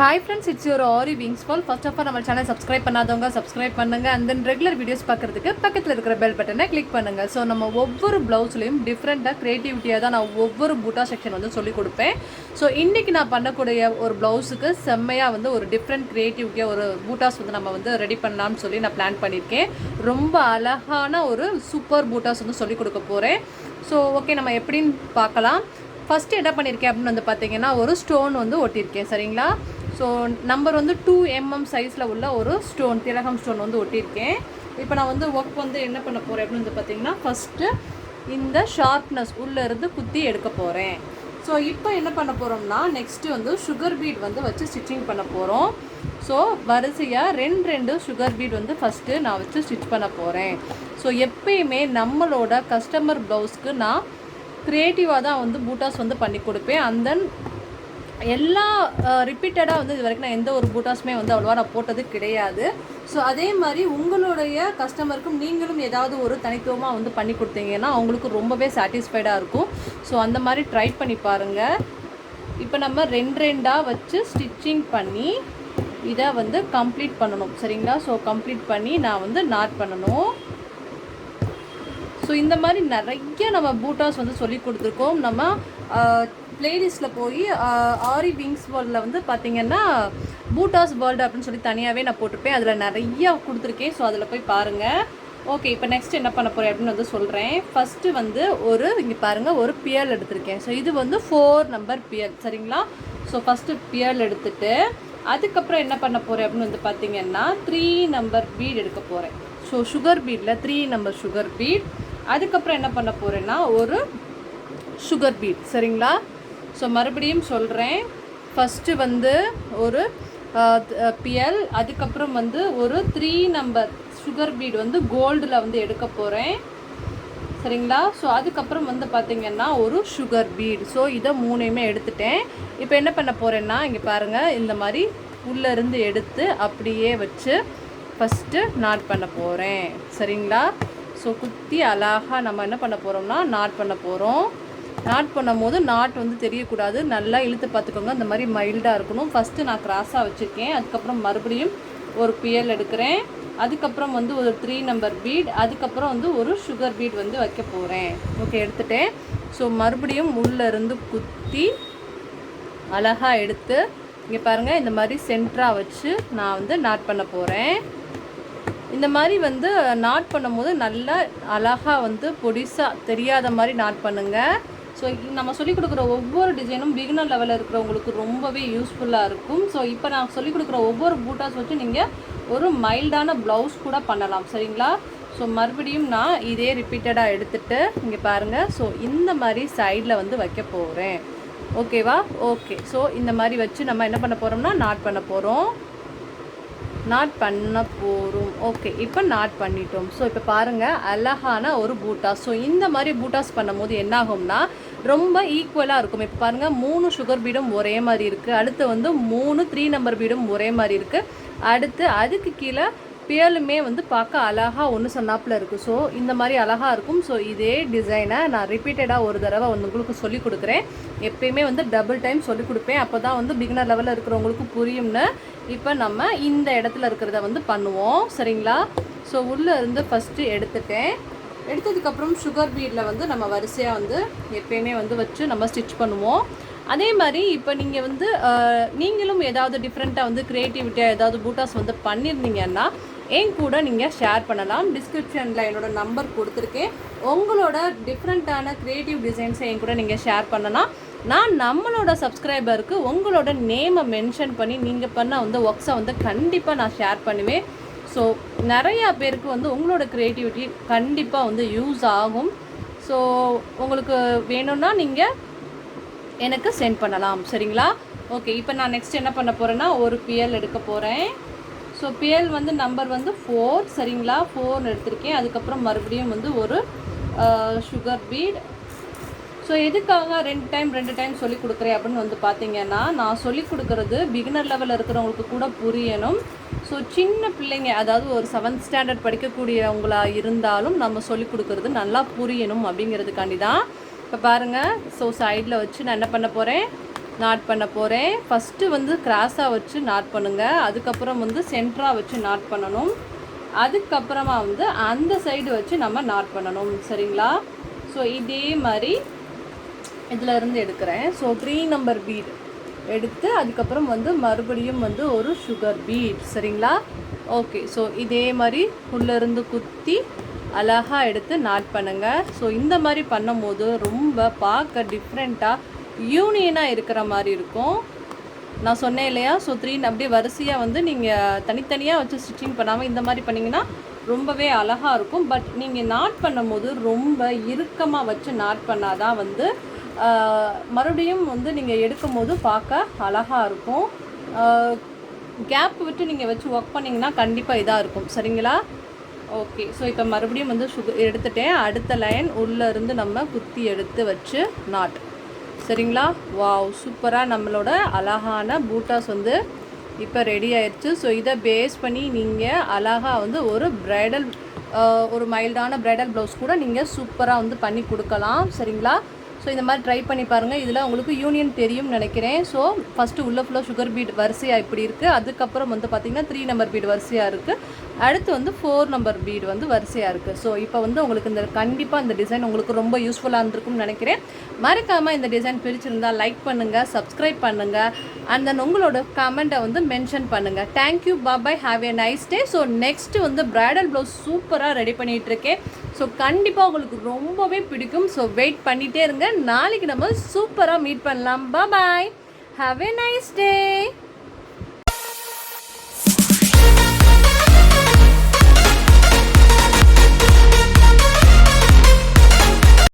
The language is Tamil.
Hi friends, it's your Aariwingsworld. First of all, நம்ம சேனல் சப்ஸ்கிரைப் பண்ணாதவங்க சப்ஸ்கிரைப் பண்ணுங்க and then ரெகுலர் வீடியோஸ் பார்க்கிறதுக்கு பக்கத்துல இருக்கிற பெல் பட்டனை கிளிக் பண்ணுங்க. ஸோ நம்ம ஒவ்வொரு ப்ளவுஸ்லையும் டிஃப்ரெண்ட்டாக க்ரியேட்டிவிட்டியாக தான் நான் ஒவ்வொரு பூட்டா செக்ஷன் வந்து சொல்லிக் கொடுப்பேன். ஸோ இன்றைக்கி நான் பண்ணக்கூடிய ஒரு ப்ளவுஸுக்கு செம்மையாக வந்து ஒரு டிஃப்ரெண்ட் க்ரியேட்டிவிட்டியாக ஒரு பூட்டாஸ் வந்து நம்ம வந்து ரெடி பண்ணலாம்னு சொல்லி நான் பிளான் பண்ணியிருக்கேன். ரொம்ப அழகான ஒரு சூப்பர் பூட்டாஸ் வந்து சொல்லிக் கொடுக்க போகிறேன். ஸோ ஓகே, நம்ம எப்படின்னு பார்க்கலாம். ஃபஸ்ட்டு என்ன பண்ணியிருக்கேன் அப்படின்னு வந்து பார்த்தீங்கன்னா, ஒரு ஸ்டோன் வந்து ஒட்டியிருக்கேன். சரிங்களா? ஸோ நம்பர் வந்து 2 mm சைஸில் உள்ள ஒரு ஸ்டோன், திலகம் ஸ்டோன் வந்து ஒட்டியிருக்கேன். இப்போ நான் வந்து ஒர்க் வந்து என்ன பண்ண போகிறேன் அப்படின்னு வந்து பார்த்தீங்கன்னா, ஃபஸ்ட்டு இந்த ஷார்ப்னஸ் உள்ளேருந்து குத்தி எடுக்க போகிறேன். ஸோ இப்போ என்ன பண்ண போகிறோம்னா, நெக்ஸ்ட்டு வந்து சுகர் பீட் வந்து வச்சு ஸ்டிச்சிங் பண்ண போகிறோம். ஸோ வரிசையாக ரெண்டு சுகர் பீட் வந்து ஃபஸ்ட்டு நான் வச்சு ஸ்டிச் பண்ண போகிறேன். ஸோ எப்பயுமே நம்மளோட கஸ்டமர் ப்ளவுஸ்க்கு நான் க்ரியேட்டிவாக தான் வந்து பூட்டாஸ் வந்து பண்ணி கொடுப்பேன். அண்ட் தென் எல்லா ரிப்பீட்டடாக வந்து இது வரைக்கும் நான் எந்த ஒரு பூட்டாஸுமே வந்து அவ்வளோவா நான் போட்டது கிடையாது. ஸோ அதே மாதிரி உங்களுடைய கஸ்டமருக்கும் நீங்களும் ஏதாவது ஒரு தனித்துவமாக வந்து பண்ணி கொடுத்தீங்கன்னா அவங்களுக்கு ரொம்பவே சாட்டிஸ்ஃபைடாக இருக்கும். ஸோ அந்த மாதிரி ட்ரை பண்ணி பாருங்கள். இப்போ நம்ம ரெண்டாக வச்சு ஸ்டிச்சிங் பண்ணி இதை வந்து கம்ப்ளீட் பண்ணணும். சரிங்களா? ஸோ கம்ப்ளீட் பண்ணி நான் வந்து நாட் பண்ணணும். ஸோ இந்த மாதிரி நிறைய நம்ம பூட்டாஸ் வந்து சொல்லி கொடுத்துருக்கோம். நம்ம பிளேலிஸ்ட்டில் போய் ஆரிவிங்ஸ்வேர்ல்டில் வந்து பார்த்திங்கன்னா பூட்டாஸ் வேர்ல்டு அப்படின்னு சொல்லி தனியாகவே நான் போட்டிருப்பேன். அதில் நிறையா கொடுத்துருக்கேன். ஸோ அதில் போய் பாருங்கள். ஓகே, இப்போ நெக்ஸ்ட் என்ன பண்ண போகிறேன் அப்படின்னு வந்து சொல்கிறேன். ஃபஸ்ட்டு வந்து இங்கே பாருங்கள், ஒரு பியல் எடுத்திருக்கேன். ஸோ இது வந்து 4 நம்பர் பியல். சரிங்களா? ஸோ ஃபஸ்ட்டு பியல் எடுத்துகிட்டு அதுக்கப்புறம் என்ன பண்ண போகிறேன் அப்படின்னு வந்து பார்த்திங்கன்னா 3 நம்பர் பீட் எடுக்க போகிறேன். ஸோ சுகர் பீடில் 3 நம்பர் சுகர் பீட். அதுக்கப்புறம் என்ன பண்ண போகிறேன்னா ஒரு சுகர் பீட். சரிங்களா? ஸோ மறுபடியும் சொல்கிறேன். ஃபஸ்ட்டு வந்து ஒரு பியல், அதுக்கப்புறம் வந்து ஒரு 3 நம்பர் சுகர் பீட் வந்து கோல்டில் வந்து எடுக்க போகிறேன். சரிங்களா? ஸோ அதுக்கப்புறம் வந்து பார்த்திங்கன்னா ஒரு சுகர் பீட். ஸோ இதை 3யுமே எடுத்துட்டேன். இப்போ என்ன பண்ண போகிறேன்னா, இங்கே பாருங்கள், இந்த மாதிரி உள்ளேருந்து எடுத்து அப்படியே வச்சு ஃபஸ்ட்டு நாட் பண்ண போகிறேன். சரிங்களா? ஸோ குத்தி அழகாக நம்ம என்ன பண்ண போகிறோம்னா நாட் பண்ண போகிறோம். நாட் பண்ணும் போது நாட் வந்து தெரியக்கூடாது. நல்லா இழுத்து பார்த்துக்கோங்க. இந்த மாதிரி மைல்டாக இருக்கணும். ஃபஸ்ட்டு நான் கிராஸாக வச்சுருக்கேன். அதுக்கப்புறம் மறுபடியும் ஒரு பியல் எடுக்கிறேன். அதுக்கப்புறம் வந்து ஒரு 3 நம்பர் பீட். அதுக்கப்புறம் வந்து ஒரு சுகர் பீட் வந்து வைக்க போகிறேன். ஓகே, எடுத்துட்டேன். ஸோ மறுபடியும் உள்ளேருந்து குத்தி அழகாக எடுத்து இங்கே பாருங்கள், இந்த மாதிரி சென்டராக வச்சு நான் வந்து நாட் பண்ண போகிறேன். இந்த மாதிரி வந்து நாட் பண்ணும்போது நல்லா அழகாக வந்து பொடிசாக தெரியாத மாதிரி நாட் பண்ணுங்கள். ஸோ நம்ம சொல்லிக் கொடுக்குற ஒவ்வொரு டிசைனும் பிகினர் லெவலில் இருக்கிறவங்களுக்கு ரொம்பவே யூஸ்ஃபுல்லாக இருக்கும். ஸோ இப்போ நான் சொல்லிக் கொடுக்குற ஒவ்வொரு பூட்டாஸ் வச்சு நீங்கள் ஒரு மைல்டான ப்ளவுஸ் கூட பண்ணலாம். சரிங்களா? ஸோ மறுபடியும் நான் இதே ரிப்பீட்டடாக எடுத்துகிட்டு இங்கே பாருங்கள். ஸோ இந்த மாதிரி சைடில் வந்து வைக்க போகிறேன். ஓகேவா? ஓகே. ஸோ இந்த மாதிரி வச்சு நம்ம என்ன பண்ண போகிறோம்னா நாட் பண்ண போகிறோம். நாட் பண்ண போகிறோம். ஓகே, இப்போ நாட் பண்ணிட்டோம். ஸோ இப்போ பாருங்கள், அழகான ஒரு பூட்டாஸ். ஸோ இந்த மாதிரி பூட்டாஸ் பண்ணும்போது என்னாகும்னா ரொம்ப ஈக்குவலாக இருக்கும். இப்போ பாருங்கள், 3 சுகர் பீடும் ஒரே மாதிரி இருக்குது. அடுத்து வந்து 3 நம்பர் பீடும் ஒரே மாதிரி இருக்குது. அடுத்து அதுக்கு கீழே பியலுமே வந்து பார்க்க அழகாக ஒன்று சொன்னாப்பில் இருக்குது. ஸோ இந்த மாதிரி அழகாக இருக்கும். ஸோ இதே டிசைனை நான் ரிப்பீட்டடாக ஒரு தடவை வந்து உங்களுக்கு சொல்லிக் கொடுக்குறேன். எப்பயுமே வந்து டபுள் டைம் சொல்லிக் கொடுப்பேன். அப்போ தான் வந்து பிகினர் லெவலில் இருக்கிறவங்களுக்கு புரியும்னு. இப்போ நம்ம இந்த இடத்துல இருக்கிறத வந்து பண்ணுவோம். சரிங்களா? ஸோ உள்ளே இருந்து ஃபஸ்ட்டு எடுத்துட்டேன். எடுத்ததுக்கப்புறம் சுகர் பீடில் வந்து நம்ம வரிசையாக வந்து எப்பயுமே வந்து வச்சு நம்ம ஸ்டிச் பண்ணுவோம். அதே மாதிரி இப்போ நீங்கள் வந்து நீங்களும் ஏதாவது டிஃப்ரெண்ட்டாக வந்து க்ரியேட்டிவிட்டியாக ஏதாவது பூட்டாஸ் வந்து பண்ணியிருந்தீங்கன்னா என் கூட நீங்கள் ஷேர் பண்ணலாம். டிஸ்கிரிப்ஷனில் என்னோடய நம்பர் கொடுத்துருக்கேன். உங்களோட டிஃப்ரெண்ட்டான க்ரியேட்டிவ் டிசைன்ஸை என் கூட நீங்கள் ஷேர் பண்ணலாம். நான் நம்மளோட சப்ஸ்கிரைபருக்கு உங்களோட நேமை மென்ஷன் பண்ணி நீங்கள் பண்ண வந்து ஒர்க்ஸை வந்து கண்டிப்பாக நான் ஷேர் பண்ணுவேன். ஸோ நிறையா பேருக்கு வந்து உங்களோட க்ரியேட்டிவிட்டி கண்டிப்பாக வந்து யூஸ் ஆகும். ஸோ உங்களுக்கு வேணும்னா நீங்கள் எனக்கு சென்ட் பண்ணலாம். சரிங்களா? ஓகே, இப்போ நான் நெக்ஸ்ட் என்ன பண்ண போகிறேன்னா ஒரு பியல் எடுக்க போகிறேன். ஸோ பியல் வந்து நம்பர் வந்து 4. சரிங்களா? 4 எடுத்திருக்கேன். அதுக்கப்புறம் மறுபடியும் வந்து ஒரு சுகர் பீட். ஸோ எதுக்காக 2 டைம் சொல்லிக் கொடுக்குறேன் அப்படின்னு வந்து பார்த்தீங்கன்னா, நான் சொல்லிக் கொடுக்குறது பிகினர் லெவலில் இருக்கிறவங்களுக்கு கூட புரியணும். ஸோ சின்ன பிள்ளைங்க, அதாவது ஒரு 7th ஸ்டாண்டர்ட் படிக்கக்கூடியவங்களாக இருந்தாலும் நம்ம சொல்லிக் கொடுக்குறது நல்லா புரியணும் அப்படிங்கிறதுக்காண்டி தான். இப்போ பாருங்கள், ஸோ சைடில் வச்சு நான் என்ன பண்ண போகிறேன், நாட் பண்ண போகிறேன். ஃபஸ்ட்டு வந்து கிராஸாக வச்சு நாட் பண்ணுங்கள். அதுக்கப்புறம் வந்து சென்டராக வச்சு நாட் பண்ணணும். அதுக்கப்புறமா வந்து அந்த சைடு வச்சு நம்ம நாட் பண்ணணும். சரிங்களா? ஸோ இதே மாதிரி இதில் இருந்து எடுக்கிறேன். ஸோ 3 நம்பர் பீட் எடுத்து அதுக்கப்புறம் வந்து மறுபடியும் வந்து ஒரு சுகர் பீட். சரிங்களா? ஓகே. ஸோ இதே மாதிரி உள்ளேருந்து குத்தி அழகாக எடுத்து நாட் பண்ணுங்கள். ஸோ இந்த மாதிரி பண்ணும்போது ரொம்ப பார்க்க டிஃப்ரெண்ட்டாக யூனியனாக இருக்கிற மாதிரி இருக்கும். நான் சொன்னேன் இல்லையா? ஸோ 3 அப்படியே வரிசையாக வந்து நீங்கள் தனித்தனியாக வச்சு ஸ்டிச்சிங் பண்ணாமல் இந்த மாதிரி பண்ணிங்கன்னா ரொம்பவே அழகாக இருக்கும். பட் நீங்கள் நாட் பண்ணும்போது ரொம்ப இறுக்கமாக வச்சு நாட் பண்ணாதான் வந்து மறுபடியும் வந்து நீங்கள் எடுக்கும் போது பார்க்க அழகாக இருக்கும். கேப் விட்டு நீங்கள் வச்சு ஒர்க் பண்ணிங்கன்னா கண்டிப்பாக இதாக இருக்கும். சரிங்களா? ஓகே. ஸோ இப்போ மறுபடியும் வந்து எடுத்துட்டேன். அடுத்த லைன் உள்ளேருந்து நம்ம குத்தி எடுத்து வச்சு நாட். சரிங்களா? வாவ், சூப்பராக நம்மளோட அழகான பூட்டாஸ் வந்து இப்போ ரெடி ஆயிடுச்சு. ஸோ இதை பேஸ் பண்ணி நீங்கள் அழகாக வந்து ஒரு ப்ரைடல் ஒரு மைல்டான ப்ரைடல் ப்ளவுஸ் கூட நீங்கள் சூப்பராக வந்து பண்ணி கொடுக்கலாம். சரிங்களா? ஸோ இந்த மாதிரி ட்ரை பண்ணி பாருங்கள். இதில் உங்களுக்கு யூனியன் தெரியும்னு நினைக்கிறேன். ஸோ ஃபஸ்ட்டு உள்ள ஃபுல்லாக சுகர் பீட் வரிசையாக இப்படி இருக்குது. அதுக்கப்புறம் வந்து பார்த்திங்கன்னா 3 நம்பர் பீட் வரிசையாக இருக்குது. அடுத்து வந்து 4 நம்பர் பீடு வந்து வரிசையாக இருக்குது. ஸோ இப்போ வந்து உங்களுக்கு இந்த கண்டிப்பாக இந்த டிசைன் உங்களுக்கு ரொம்ப யூஸ்ஃபுல்லாக இருந்திருக்கும்னு நினைக்கிறேன். மறக்காமல் இந்த டிசைன் பிடிச்சிருந்தால் லைக் பண்ணுங்கள், சப்ஸ்கிரைப் பண்ணுங்கள், அண்ட் தென் உங்களோட கமெண்ட்டை வந்து மென்ஷன் பண்ணுங்கள். Thank you, bye, have a nice day. So next வந்து ப்ரைடல் ப்ளவுஸ் சூப்பராக ரெடி பண்ணிகிட்ருக்கேன். ஸோ கண்டிப்பாக உங்களுக்கு ரொம்பவே பிடிக்கும். ஸோ வெயிட் பண்ணிகிட்டே இருங்க. நாளைக்கு நம்ம சூப்பராக மீட் பண்ணலாம். பாய், ஹாவ் எ நைஸ் டே.